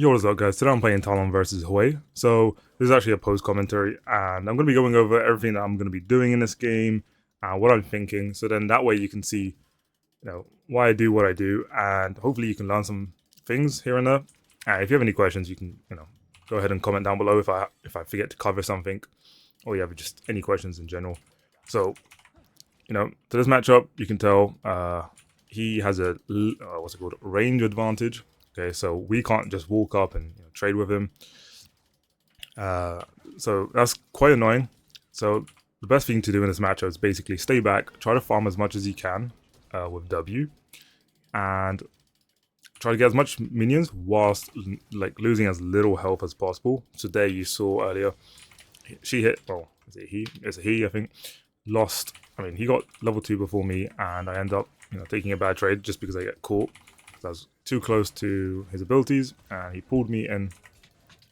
Yo, what's up, guys? Today I'm playing Talon versus Hwei. So this is actually a post commentary, and I'm going to be going over everything that I'm going to be doing in this game and what I'm thinking. So then that way you can see, why I do what I do, and hopefully you can learn some things here and there. And if you have any questions, you can, go ahead and comment down below if I forget to cover something, or you have just any questions in general. So, to this matchup, you can tell he has a what's it called, range advantage. Okay, so we can't just walk up and trade with him. So that's quite annoying. So the best thing to do in this matchup is basically stay back, try to farm as much as you can with W, and try to get as much minions whilst losing as little health as possible. So there you saw earlier, she hit. Well, is it he? It's a he, I think. Lost. I mean, he got level 2 before me, and I end up taking a bad trade just because I get caught. I was too close to his abilities, and he pulled me in,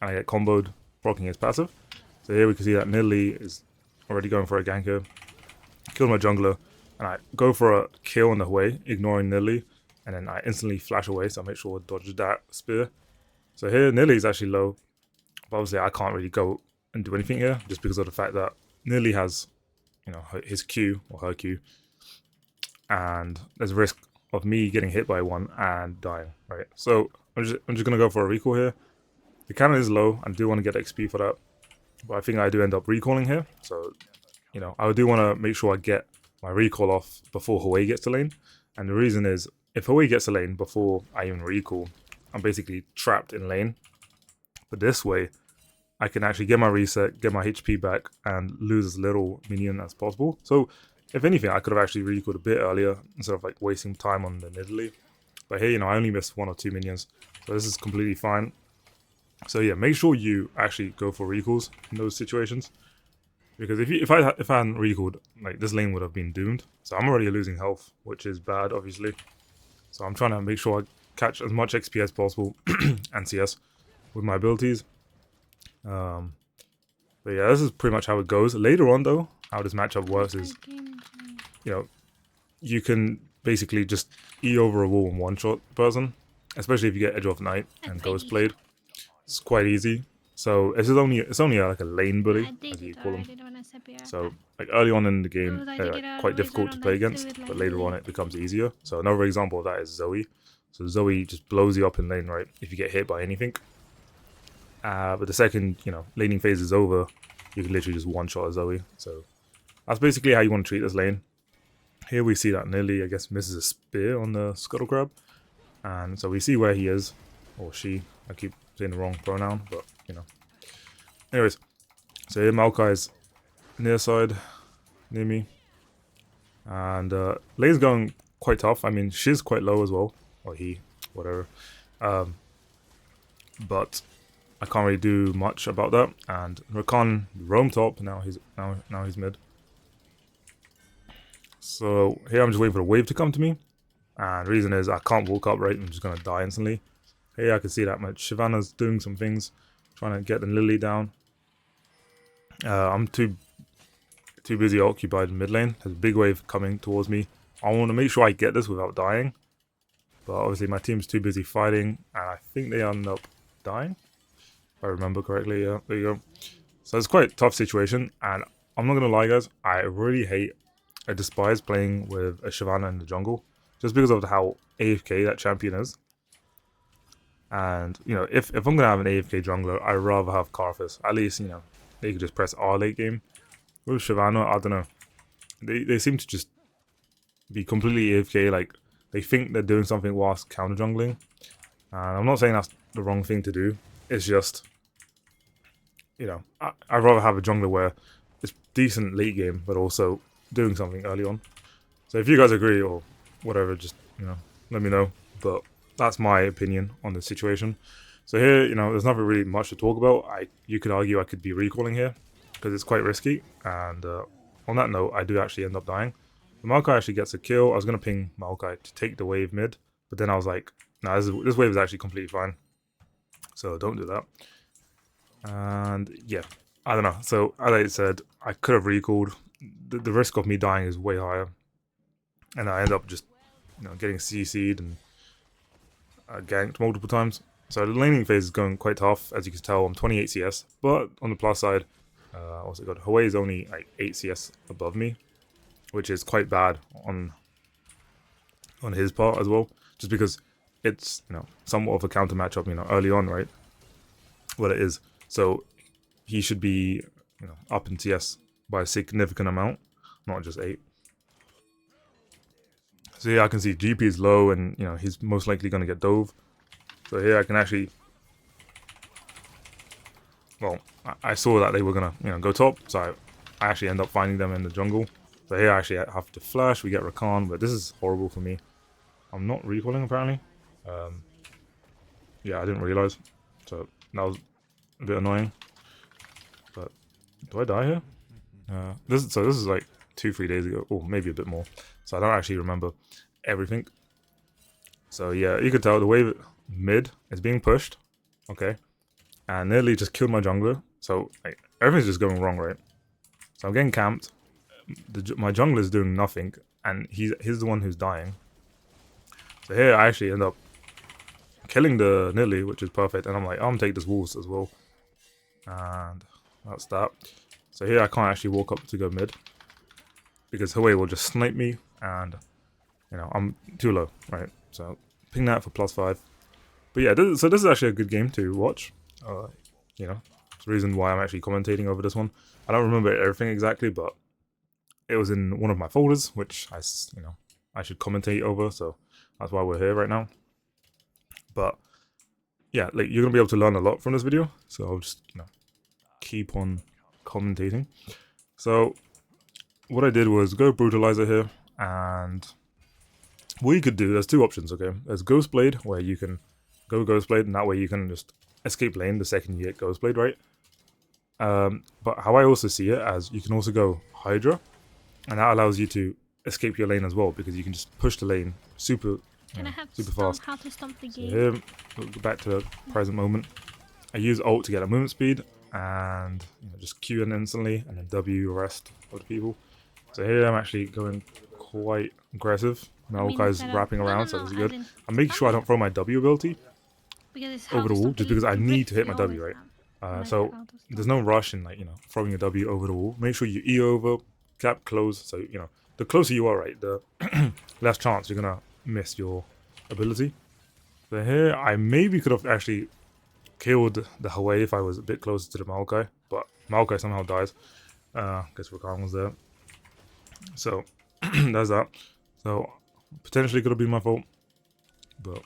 and I get comboed, blocking his passive. So here we can see that Nidalee is already going for a ganker, killed my jungler, and I go for a kill on the Hwei, ignoring Nidalee, and then I instantly flash away, so I make sure to dodge that spear. So here Nidalee is actually low, but obviously I can't really go and do anything here, just because of the fact that Nidalee has, his Q, or her Q, and there's a risk of me getting hit by one and dying, right? So I'm just gonna go for a recall here. The cannon is low, and I do want to get XP for that, but I think I do end up recalling here. So, I do want to make sure I get my recall off before Hwei gets to lane. And the reason is, if Hwei gets to lane before I even recall, I'm basically trapped in lane. But this way, I can actually get my reset, get my HP back, and lose as little minion as possible. So if anything, I could have actually recalled a bit earlier instead of wasting time on the Nidalee. But here, I only missed 1 or 2 minions, so this is completely fine. So yeah, make sure you actually go for recalls in those situations, because if I hadn't recalled, this lane would have been doomed. So I'm already losing health, which is bad, obviously. So I'm trying to make sure I catch as much XP as possible and CS with my abilities. But yeah, this is pretty much how it goes. Later on, though, how this matchup works is, you can basically just E over a wall and one-shot the person, especially if you get Edge of Night and Ghost Blade. It's quite easy. So it's only like a lane bully, as you call them. So early on in the game, they're quite difficult to play against, but later on it becomes easier. So another example of that is Zoe. So Zoe just blows you up in lane, right? If you get hit by anything. But the second laning phase is over, you can literally just one-shot a Zoe. So that's basically how you want to treat this lane. Here we see that Nidalee, I guess, misses a spear on the Scuttle Crab. And so we see where he is, or she. I keep saying the wrong pronoun, but, Anyways, so here Maokai's near side, near me. And lane's going quite tough. I mean, she's quite low as well. Or he, whatever. But I can't really do much about that. And Rakan roam top, now he's mid. So here I'm just waiting for the wave to come to me. And the reason is I can't walk up, right? I'm just going to die instantly. Here I can see that my Shyvana's doing some things, trying to get the Nidalee down. I'm too busy occupied in mid lane. There's a big wave coming towards me. I want to make sure I get this without dying. But obviously my team's too busy fighting, and I think they end up dying. If I remember correctly, yeah, there you go. So it's quite a tough situation, and I'm not going to lie, guys, I despise playing with a Shyvana in the jungle, just because of how AFK that champion is. And, if I'm going to have an AFK jungler, I'd rather have Karthus. At least, they could just press R late game. With Shyvana, I don't know. They seem to just be completely AFK, they think they're doing something whilst counter jungling. And I'm not saying that's the wrong thing to do. It's just, I'd rather have a jungler where it's decent late game, but also doing something early on. So if you guys agree or whatever, just, let me know. But that's my opinion on the situation. So here, there's nothing really much to talk about. You could argue I could be recalling here because it's quite risky. And on that note, I do actually end up dying. Maokai actually gets a kill. I was going to ping Maokai to take the wave mid, but then I was like, nah, this wave is actually completely fine. So don't do that. And yeah, I don't know. So as I said, I could have recalled. The risk of me dying is way higher. And I end up just, getting CC'd and ganked multiple times. So the laning phase is going quite tough. As you can tell, I'm 28 CS. But on the plus side, what's it called? Hwei is only like 8 CS above me, which is quite bad on his part as well. Just because it's, somewhat of a counter matchup, early on, right? Well, it is. So he should be, up in CS by a significant amount, not just 8. So here I can see GP is low, and he's most likely going to get dove. So here I can actually, well, I saw that they were going to go top, so I actually end up finding them in the jungle. So here I actually have to flash, we get Rakan, but this is horrible for me. I'm not recoiling apparently. Yeah, I didn't realize, so that was a bit annoying. But do I die here? This is like 2-3 days ago, or maybe a bit more. So I don't actually remember everything. So yeah, you can tell the wave mid is being pushed, okay, and nearly just killed my jungler. So like, everything's just going wrong, right? So I'm getting camped. My jungler is doing nothing, and he's the one who's dying. So here I actually end up killing the Nidalee, which is perfect, and I'm like, I'm gonna take this wolves as well, and that's that. So here I can't actually walk up to go mid because Hwei will just snipe me, and I'm too low, right? So ping that for +5. But yeah, this is actually a good game to watch. It's the reason why I'm actually commentating over this one. I don't remember everything exactly, but it was in one of my folders, which I should commentate over. So that's why we're here right now. But yeah, like you're gonna be able to learn a lot from this video. So I'll just keep on commentating. So what I did was go brutalizer here, and what you could do, there's 2 options, okay? There's Ghostblade, where you can go Ghostblade, and that way you can just escape lane the second you get Ghostblade, right? But how I also see it as you can also go Hydra, and that allows you to escape your lane as well, because you can just push the lane super fast. How to stomp the game? So here, we'll go back to the present moment. I use ult to get a movement speed, and just Q in instantly, and then W rest of the people. So here I'm actually going quite aggressive. Maokai's wrapping around, so this is good. I'm making sure I don't throw my W ability over the wall, just because I need to hit my W, right? So there's no rush in throwing a W over the wall. Make sure you E over, cap close, so the closer you are, right, the less chance you're gonna miss your ability. So here I maybe could have actually killed the Hwei if I was a bit closer to the Maokai, but Maokai somehow dies. Guess Rakan was there. So there's that. So potentially could have been my fault, but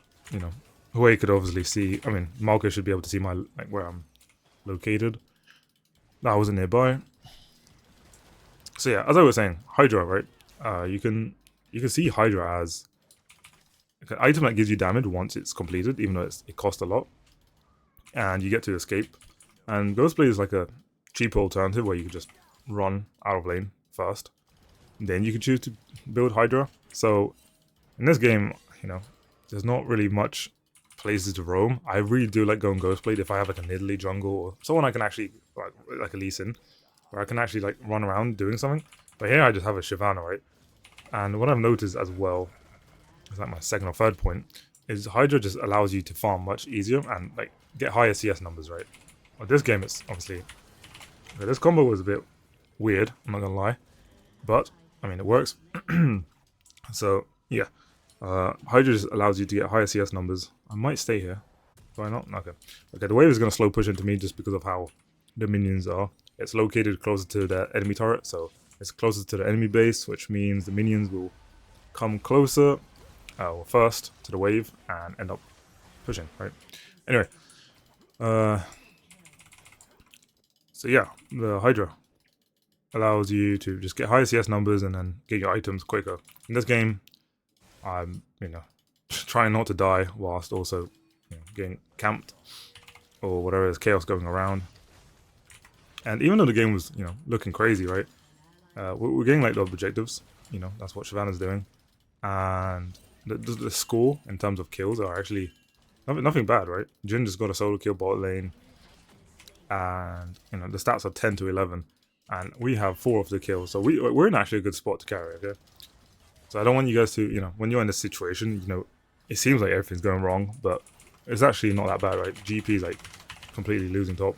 Hwei could obviously see. I mean, Maokai should be able to see my where I'm located. That wasn't nearby. So yeah, as I was saying, Hydra, right? You can see Hydra as an item that gives you damage once it's completed, even though it costs a lot, and you get to escape. And Ghostblade is like a cheaper alternative where you can just run out of lane first, then you can choose to build Hydra. So in this game, there's not really much places to roam. I really do like going Ghostblade if I have like a Nidalee jungle or someone I can actually like a Lee Sin, where I can actually run around doing something. But here I just have a Shyvana, right? And what I've noticed as well, is like my second or third point, is Hydra just allows you to farm much easier and get higher CS numbers, right? Well, this game is obviously, okay, this combo was a bit weird, I'm not gonna lie, but I mean it works. So yeah, Hydra just allows you to get higher CS numbers. I might stay here. Why not? Okay. Okay, the wave is gonna slow push into me just because of how the minions are. It's located closer to the enemy turret, so it's closer to the enemy base, which means the minions will come closer first to the wave and end up pushing, right? Anyway, so yeah, the Hydra allows you to just get higher CS numbers and then get your items quicker. In this game, I'm trying not to die whilst also getting camped or whatever, there's chaos going around. And even though the game was looking crazy, right, we're getting the objectives. That's what Shyvana's doing, and the score in terms of kills are actually nothing bad, right? Jhin just got a solo kill bot lane, and the stats are 10 to 11, and we have 4 of the kills, so we're in actually a good spot to carry. Okay, so I don't want you guys to when you're in this situation, it seems like everything's going wrong, but it's actually not that bad, right? GP is like completely losing top.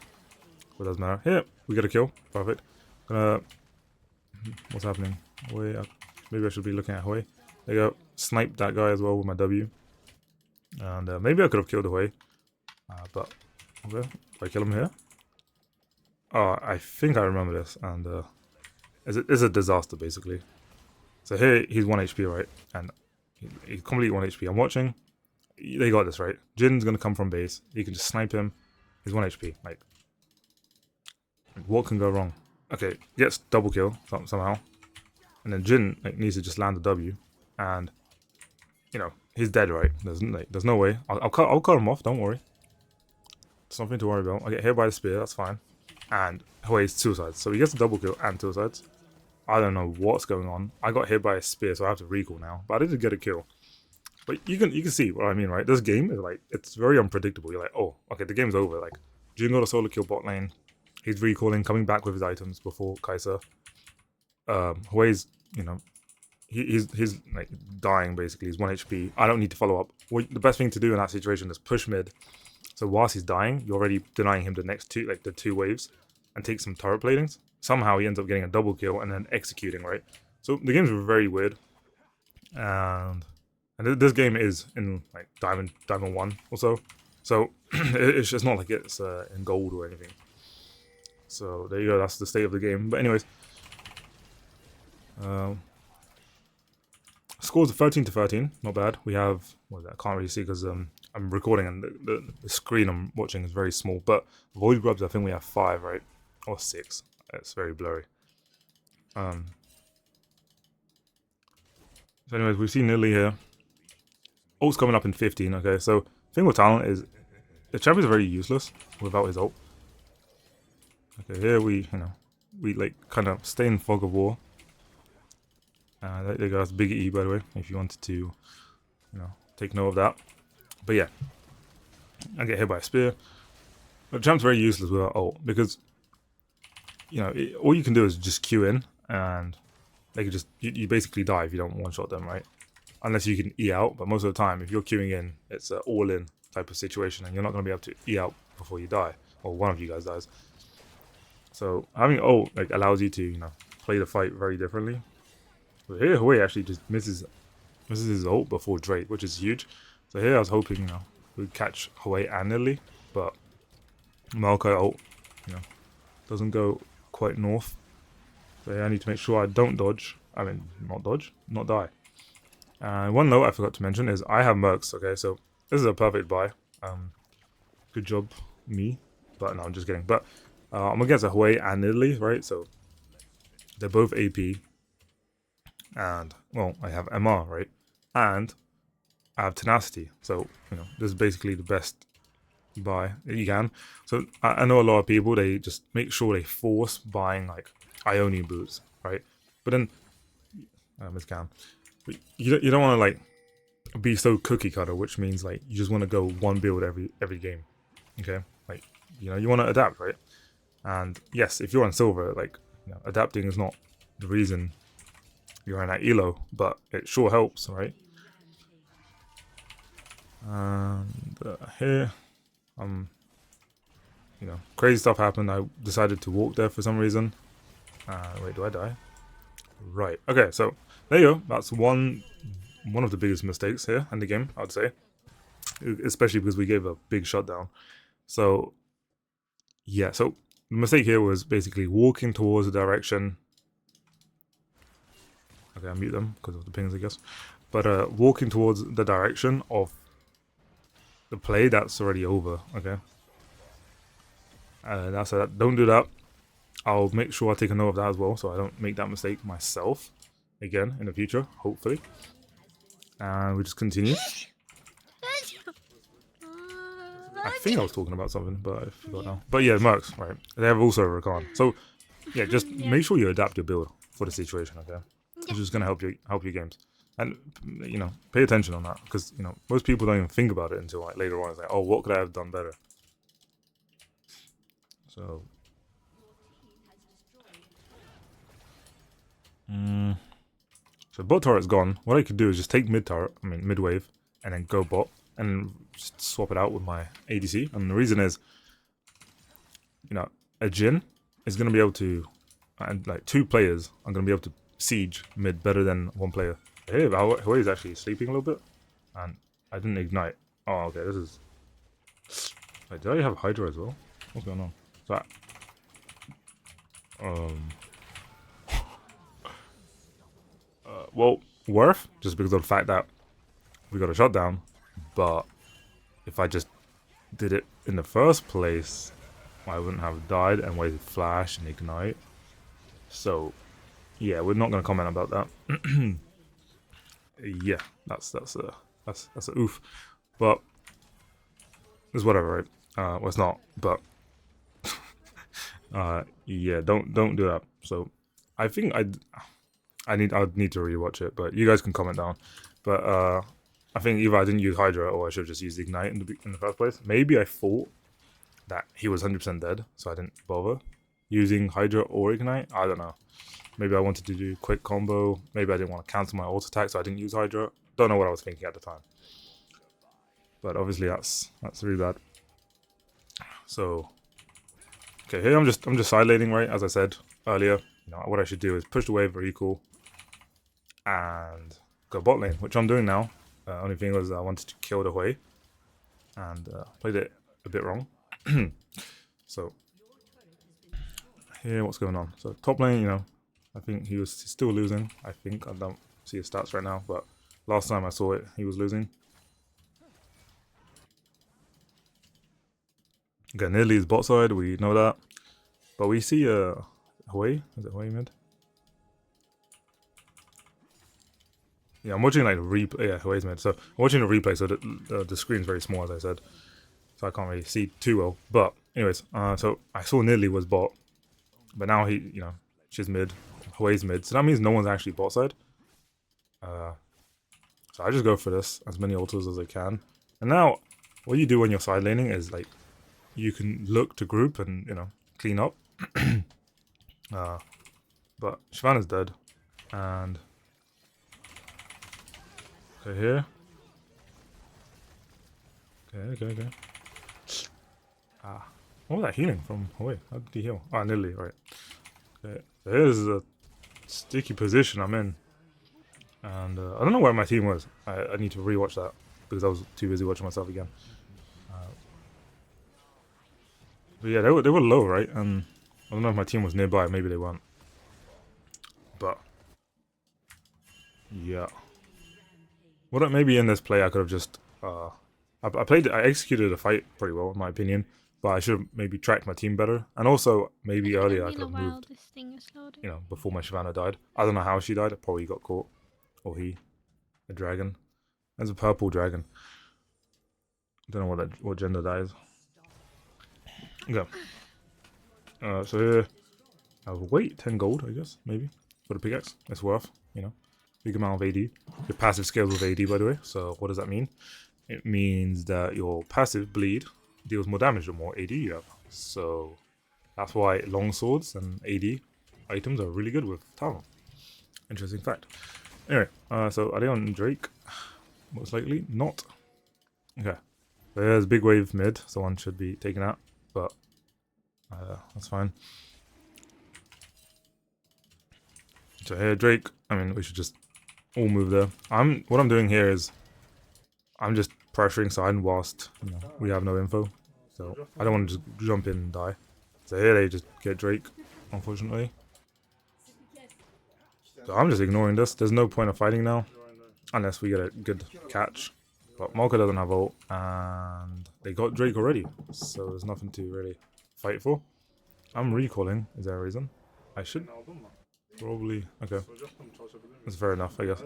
What doesn't matter. Here, we get a kill. Perfect. What's happening? Hwei, maybe I should be looking at Hwei. There you go. Snipe that guy as well with my W. And maybe I could have killed Hwei. But, okay. Do I kill him here? Oh, I think I remember this. And it's a disaster, basically. So here, he's 1 HP, right? And he's completely 1 HP. I'm watching. They got this, right? Jin's gonna come from base. You can just snipe him. He's 1 HP. Like, what can go wrong? Okay, gets double kill somehow. And then Jin needs to just land the W. And, he's dead, right? There's no way. I'll cut him off, don't worry. It's nothing to worry about. I get hit by the spear, that's fine. And Hwei's suicides. So he gets a double kill and suicides. I don't know what's going on. I got hit by a spear, so I have to recall now. But I did get a kill. But you can see what I mean, right? This game is like, it's very unpredictable. You're like, oh, okay, the game's over. Like, Jin got a solo kill bot lane. He's recalling, coming back with his items before Kai'Sa. Hwei's, he's like dying basically. He's 1 HP. I don't need to follow up. The best thing to do in that situation is push mid. So whilst he's dying, you're already denying him the next two, like the 2 waves, and take some turret platings. Somehow he ends up getting a double kill and then executing, right? So the game's very weird. And this game is in like Diamond 1 or so. So it's just not like it's in gold or anything. So there you go, that's the state of the game. But anyways, scores are 13-13, not bad. We have, what is that? I can't really see because I'm recording and the screen I'm watching is very small. But Void Grubs, I think we have 5, right? Or 6. It's very blurry. So anyways, we've seen Lily here. Ult's coming up in 15, okay? So the thing with Talon is the champ is very useless without his ult. Okay, here we like kind of stay in fog of war. There you go, that's big E by the way, if you wanted to, take note of that. But yeah, I get hit by a spear. The champ's very useless without ult because, all you can do is just queue in and they can just, you basically die if you don't one-shot them, right? Unless you can E out, but most of the time, if you're queuing in, it's an all-in type of situation and you're not going to be able to E out before you die, or one of you guys dies. So having ult like allows you to, play the fight very differently. But here Hwei actually just misses his ult before Drake, which is huge. So here I was hoping, we'd catch Hwei and Lily, but Maokai ult, doesn't go quite north. So yeah, I need to make sure I don't dodge. I mean, not dodge, not die. And one note I forgot to mention is I have Mercs, okay, so this is a perfect buy. Good job, me. But no, I'm just kidding. But I'm against a Hwei and Italy, right? So they're both AP. And, well, I have MR, right? And I have Tenacity. So, this is basically the best buy that you can. So I know a lot of people, they just make sure they force buying, like, Ionian boots, right? But then, miscount. You don't want to, like, be so cookie cutter, which means, like, you just want to go one build every game, okay? Like, you want to adapt, right? And yes, if you're on silver, like, adapting is not the reason you're in that elo, but it sure helps, right? And here, crazy stuff happened. I decided to walk there for some reason. Wait, do I die? Right. Okay, so there you go. That's one of the biggest mistakes here in the game, I'd say, especially because we gave a big shutdown. So yeah, so the mistake here was basically walking towards the direction. Okay, I mute them because of the pings, I guess. But walking towards the direction of the play that's already over. Okay. Don't do that. I'll make sure I take a note of that as well, so I don't make that mistake myself again in the future, hopefully. And we just continue. I think I was talking about something, but I forgot now. But yeah, Mercs, right? They have also a Rakan. So yeah, just make sure you adapt your build for the situation, okay? It's just gonna help your games. And pay attention on that, because most people don't even think about it until like later on. It's like, oh, what could I have done better? So so bot turret's gone. What I could do is just take mid wave, and then go bot, and just swap it out with my ADC. And the reason is, you know, a Jhin is going to be able to, and like 2 players are going to be able to siege mid better than 1 player. Hey, Hwei is actually sleeping a little bit, and I didn't ignite. Oh, okay, this is... Wait, did I have Hydra as well? What's going on? So well, worth, just because of the fact that we got a shutdown, but if I just did it in the first place, I wouldn't have died and waited flash and ignite. So yeah, we're not going to comment about that. Yeah, that's a oof, but it's whatever, right? Well, it's not, but yeah, don't do that. So I think I'd need to rewatch it, but you guys can comment down. But I think either I didn't use Hydra or I should have just used Ignite in the first place. Maybe I thought that he was 100% dead, so I didn't bother using Hydra or Ignite. I don't know. Maybe I wanted to do quick combo. Maybe I didn't want to cancel my ult attack, so I didn't use Hydra. Don't know what I was thinking at the time. But obviously that's really bad. So okay, here I'm just side laning, right? As I said earlier, you know what I should do is push the wave very cool and go bot lane, which I'm doing now. Only thing was I wanted to kill the Hwei and played it a bit wrong. So here, what's going on? So top lane, you know, I think he's still losing. I think I don't see his stats right now, but last time I saw it, he was losing. Okay, nearly his bot side, we know that, but we see Hwei. Is it Hwei mid? Yeah, I'm watching like a replay. Yeah, Hwei's mid. So I'm watching a replay, so the screen's very small, as I said, so I can't really see too well. But anyways, so I saw Nidley was bot, but now he, you know, she's mid, Hwei's mid, so that means no one's actually bot side. So I just go for this, as many ultras as I can. And now, what you do when you're side laning is like, you can look to group and, you know, clean up. But Shyvana's dead, and okay, here. Okay. What was that healing from Hwei? How did he heal? Ah, Nidley, right. Okay, so here's a sticky position I'm in. And I don't know where my team was. I need to rewatch that because I was too busy watching myself again. But yeah, they were low, right? And I don't know if my team was nearby. Maybe they weren't. But yeah, well, maybe in this play I could have just I executed the fight pretty well in my opinion, but I should have maybe tracked my team better. And also maybe earlier I could have moved, you know, before my Shyvana died. I don't know how she died. Probably got caught, or he, a dragon. There's a purple dragon. I don't know what gender that is. Okay. So here, wait, 10 gold, I guess, maybe, for the pickaxe. It's worth, you know, big amount of AD. Your passive scales with AD, by the way. So what does that mean? It means that your passive bleed deals more damage the more AD you have. So that's why long swords and AD items are really good with Talon. Interesting fact. Anyway, so are they on Drake? Most likely not. Okay. There's big wave mid. Someone should be taken out, but that's fine. So here, Drake. I mean, we should just all move there. What I'm doing here is I'm just pressuring side whilst, you know, we have no info. So I don't want to just jump in and die. So here they just get Drake, unfortunately. So I'm just ignoring this. There's no point of fighting now, unless we get a good catch. But Malka doesn't have ult, and they got Drake already, so there's nothing to really fight for. I'm recalling. Is there a reason? I should probably. Okay, that's fair enough, I guess.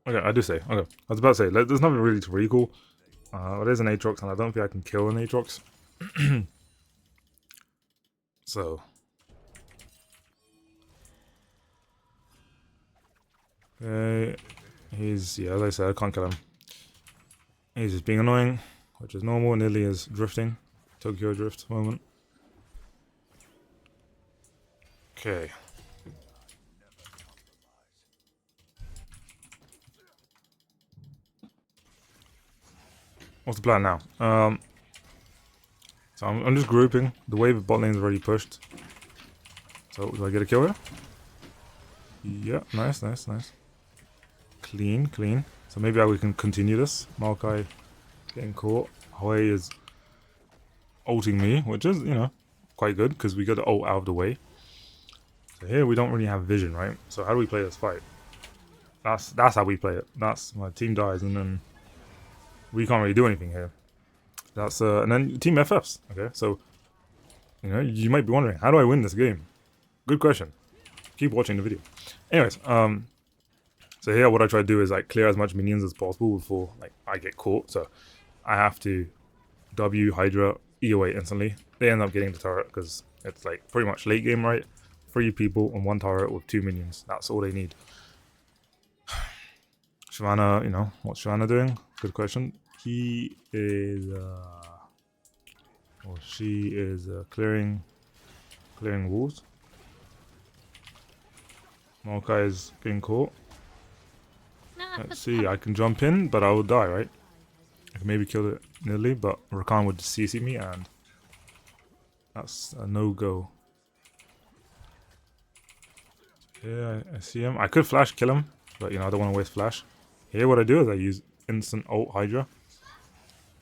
Okay, I do say. Okay, I was about to say, there's nothing really to recall. There's an Aatrox, and I don't think I can kill an Aatrox. So. Okay, yeah, as I said, I can't kill him. He's just being annoying, which is normal. Nidley is drifting. Tokyo drift moment. Okay. what's the plan now? So I'm just grouping. The wave of bot lane is already pushed. So do I get a kill here? Yeah, nice, nice, nice. Clean, clean. So maybe we can continue this. Maokai getting caught. Hwei is ulting me, which is, you know, quite good because we got the ult out of the way. So here we don't really have vision, right? So how do we play this fight? That's how we play it. That's my team dies and then we can't really do anything here. That's and then team FFs. Okay, so you know you might be wondering, how do I win this game? Good question. Keep watching the video. Anyways, so here what I try to do is like clear as much minions as possible before like I get caught. So I have to W Hydra E away instantly. They end up getting the turret because it's like pretty much late game, right? 3 people on 1 turret with 2 minions. That's all they need. Shyvana, you know, what's Shyvana doing? Good question. He is, or she is clearing walls. Maokai is getting caught. Let's see, I can jump in, but I will die, right? I can maybe kill it nearly, but Rakan would CC me, and that's a no-go. Yeah, I see him. I could flash kill him, but you know I don't want to waste flash. Here what I do is I use instant ult Hydra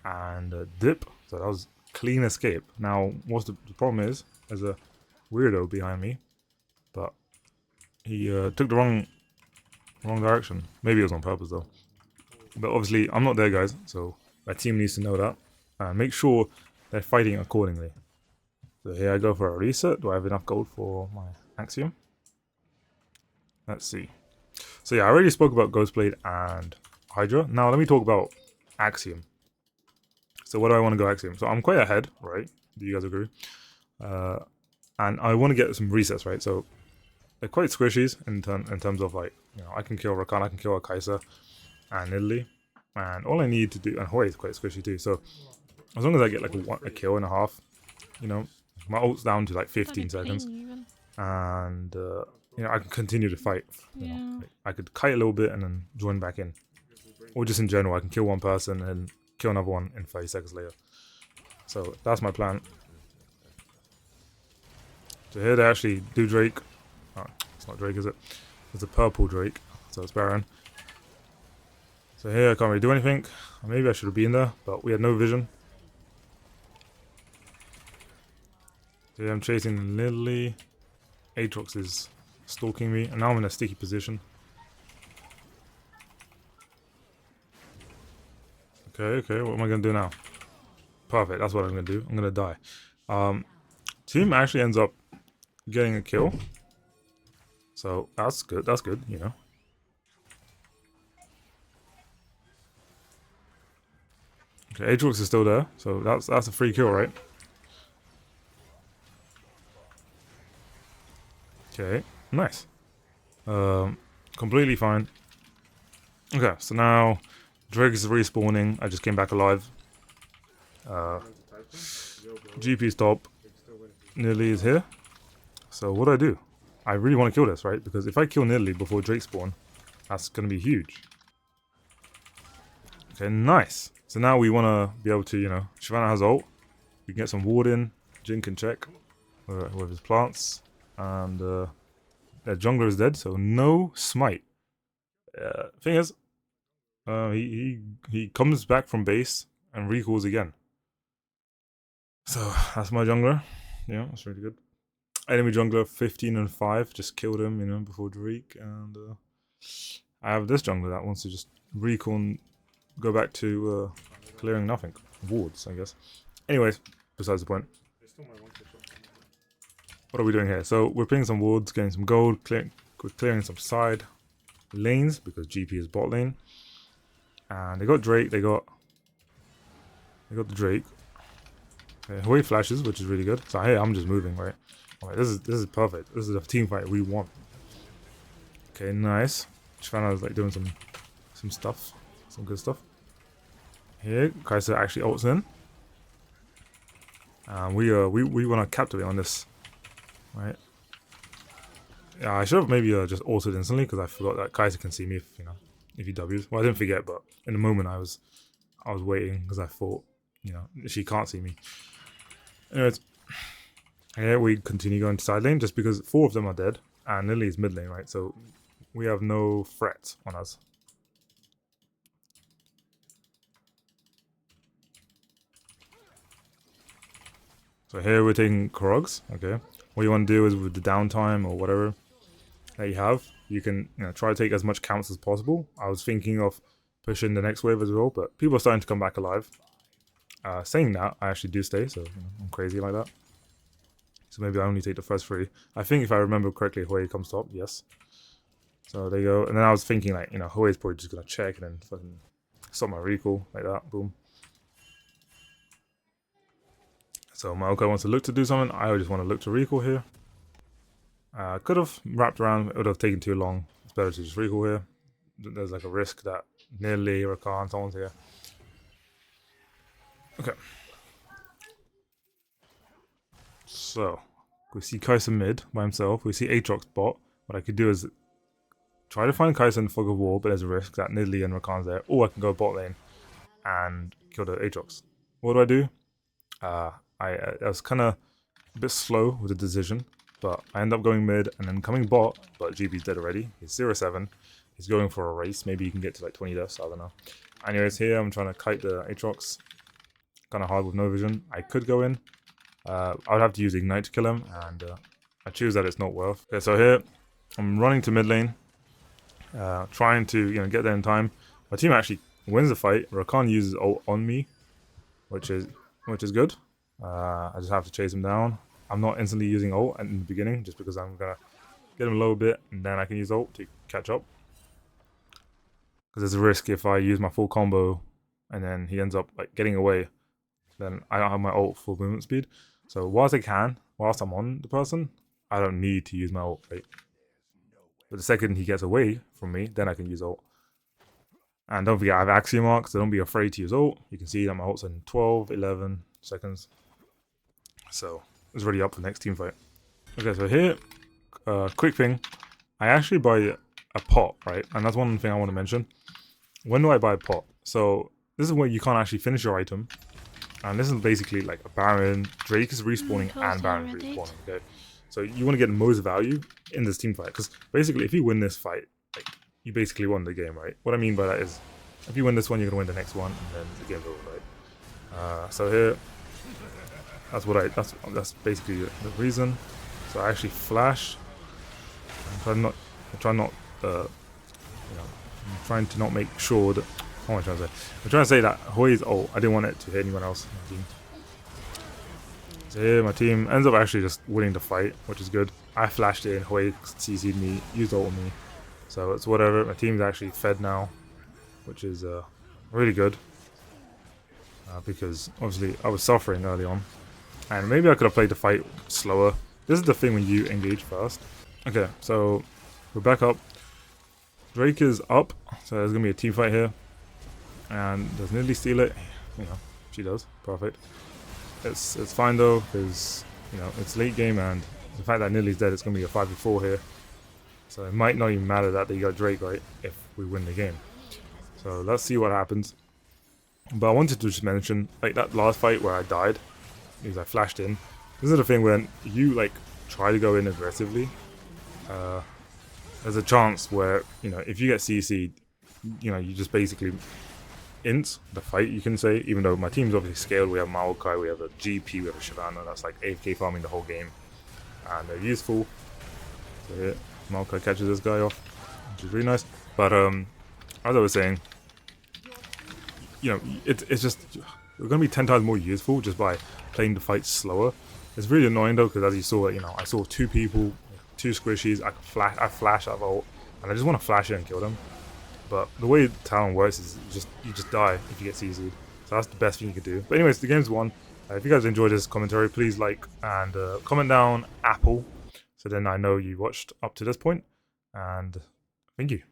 and dip. So that was clean escape. Now what's the problem is there's a weirdo behind me, but he took the wrong direction. Maybe it was on purpose though. But obviously I'm not there, guys, so my team needs to know that and make sure they're fighting accordingly. So here I go for a reset. Do I have enough gold for my Axiom? Let's see. So yeah, I already spoke about Ghostblade and Hydra. Now let me talk about Axiom. So what do I want to go Axiom? So I'm quite ahead, right? Do you guys agree? And I want to get some resets, right? So they're quite squishies in terms of like, you know, I can kill Rakan, I can kill a Kai'Sa and Nidalee. And all I need to do, and Hwei is quite squishy too. So as long as I get like a kill and a half, you know, my ult's down to like 15 seconds. And you know, I can continue to fight. You know, like, I could kite a little bit and then join back in, or just in general, I can kill one person and kill another one in 30 seconds later. So that's my plan. So here they actually do Drake. Oh, it's not Drake, is it? It's a purple Drake, so it's Baron. So here I can't really do anything. Maybe I should have been there, but we had no vision. So yeah, I'm chasing Nidalee. Aatrox is stalking me, and now I'm in a sticky position. Okay, what am I going to do now? Perfect, that's what I'm going to do. I'm going to die. Team actually ends up getting a kill. So that's good, you know. Okay, Aatrox is still there, so that's a free kill, right? Okay, nice. Completely fine. Okay, so now Drake is respawning. I just came back alive. GP's top. Nidalee is here. So what do I do? I really want to kill this, right? Because if I kill Nidalee before Drake spawn, that's going to be huge. Okay, nice. So now we want to be able to, you know, Shyvana has ult. We can get some ward in. Jhin can check with his plants. And the jungler is dead, so no smite. Thing is, he comes back from base and recalls again. So that's my jungler. Yeah, that's really good. Enemy jungler 15 and 5, just killed him, you know, before Drake. And I have this jungler that wants to just recall and go back to clearing nothing. Wards, I guess. Anyways, besides the point. What are we doing here? So we're playing some wards, getting some gold, clearing some side lanes because GP is bot lane. And they got Drake, they got the Drake. Okay, Hwei flashes, which is really good. So hey, I'm just moving, right? Alright, this is perfect. This is a team fight we want. Okay, nice. Shyvana is like doing some stuff. Some good stuff. Here, Kai'Sa actually ults in. And we want to captivate on this. Right. Yeah, I should have maybe just ulted instantly because I forgot that Kai'Sa can see me if, you know, if he W's. Well, I didn't forget, but in the moment I was I was waiting because I thought, you know, she can't see me. Anyways, here we continue going to side lane just because 4 of them are dead and Lily is mid lane, right? So we have no threat on us. So here we're taking Krogs, okay? What you want to do is with the downtime or whatever that you have, you can try to take as much counts as possible. I was thinking of pushing the next wave as well, but people are starting to come back alive. Saying that, I actually do stay, so I'm crazy like that. So maybe I only take the first 3. I think if I remember correctly, Hwei comes top, yes. So there you go. And then I was thinking like, Hwei's probably just going to check and then fucking stop my recall like that, boom. So Maokai wants to look to do something. I just want to look to recall here. Could have wrapped around. It would have taken too long. It's better to just recall here. There's like a risk that nearly Rakan, someone's here. Okay. So we see Kai'Sa mid by himself. We see Aatrox bot. What I could do is try to find Kai'Sa in the fog of war, but there's a risk that Nidalee and Rakan's there. Or I can go bot lane and kill the Aatrox. What do? I was kind of a bit slow with the decision, but I end up going mid and then coming bot, but GB's dead already. He's 0-7. He's going for a race. Maybe he can get to like 20 deaths, I don't know. Anyways, here I'm trying to kite the Aatrox. Kind of hard with no vision. I could go in. I would have to use Ignite to kill him, and I choose that it's not worth. Okay, so here I'm running to mid lane, trying to get there in time. My team actually wins the fight. Rakan uses ult on me, which is good. I just have to chase him down. I'm not instantly using ult in the beginning, just because I'm gonna get him low a bit, and then I can use ult to catch up. Because there's a risk if I use my full combo, and then he ends up like getting away, then I don't have my ult full movement speed. So whilst I'm on the person, I don't need to use my ult, right? But the second he gets away from me, then I can use ult. And don't forget, I have Axiom Arc, so don't be afraid to use ult. You can see that my ult's in 12, 11 seconds. So it's already up for the next team fight. Okay, so here, quick thing. I actually buy a pot, right? And that's one thing I want to mention. When do I buy a pot? So this is where you can't actually finish your item. And this is basically like a Baron. Drake is respawning and Baron is respawning, okay? So you want to get the most value in this team fight. Because basically, if you win this fight, like, you basically won the game, right? What I mean by that is, if you win this one, you're going to win the next one, and then the game's over, right? So here, that's basically the reason. So I actually flash. I'm trying to not make sure that. What am I trying to say? I'm trying to say that Hwei's ult, I didn't want it to hit anyone else in my team. So here my team ends up actually just winning the fight, which is good. I flashed in, Hwei CC'd me, used ult on me. So it's whatever. My team's actually fed now, which is really good. Because obviously I was suffering early on. And maybe I could have played the fight slower. This is the thing when you engage first. Okay, so we're back up. Drake is up, so there's going to be a team fight here. And does Nidalee steal it? She does. Perfect. It's fine though, because it's late game, and the fact that Nidalee's dead, it's going to be a 5v4 here. So it might not even matter that they got Drake, right, if we win the game. So let's see what happens. But I wanted to just mention, like, that last fight where I died, because I flashed in. This is the thing when you, like, try to go in aggressively. There's a chance where, if you get CC'd, you just basically int the fight, you can say, even though my team's obviously scaled. We have Maokai, we have a GP, we have a Shyvana that's like AFK farming the whole game, and they're useful. So here, Maokai catches this guy off, which is really nice. But as I was saying, it's just, we're going to be 10 times more useful just by playing the fight slower. It's really annoying though, because as you saw, I saw 2 people, 2 squishies, I flash out of ult, and I just want to flash in and kill them. But the way Talon works is you just die if you get CC'd. So that's the best thing you can do. But anyways, the game's won. If you guys enjoyed this commentary, please like and comment down Apple, so then I know you watched up to this point. And thank you.